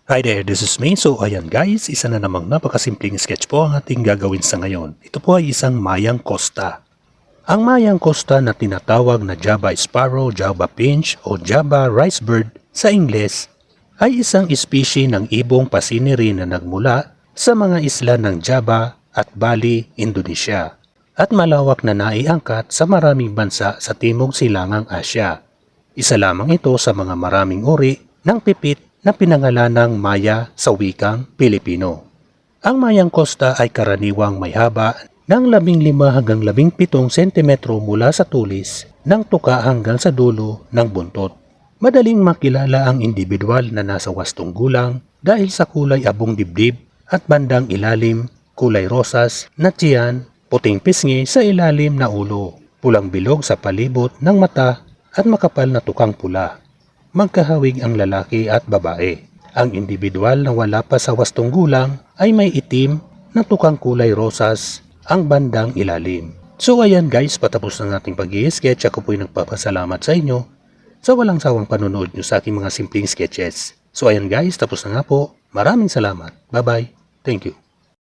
Hi there, this is May. So ayan guys, isa na namang napakasimpleng sketch po ang ating gagawin sa ngayon. Ito po ay isang mayang kosta. Ang mayang kosta na tinatawag na Java Sparrow, Java Finch o Java Ricebird sa Ingles ay isang espisye ng ibong pasiniri na nagmula sa mga isla ng Java at Bali, Indonesia at malawak na naiangkat sa maraming bansa sa Timog Silangang Asya. Isa lamang ito sa mga maraming uri ng pipit na pinangalanang Maya sa wikang Pilipino. Ang Mayang Kosta ay karaniwang may haba ng 15 hanggang 17 sentimetro mula sa tulis ng tuka hanggang sa dulo ng buntot. Madaling makilala ang individual na nasa wastong gulang dahil sa kulay abong dibdib at bandang ilalim, kulay rosas na tiyan, puting pisngi sa ilalim na ulo, pulang bilog sa palibot ng mata at makapal na tukang pula. Magkahawig ang lalaki at babae. Ang individual na wala pa sa wastong gulang ay may itim na tukang kulay rosas ang bandang ilalim. So ayan guys, patapos na nating pag-i-sketch. Ako po'y nagpapasalamat sa inyo sa walang sawang panonood nyo sa aking mga simpleng sketches. So ayan guys, tapos na nga po. Maraming salamat. Bye bye. Thank you.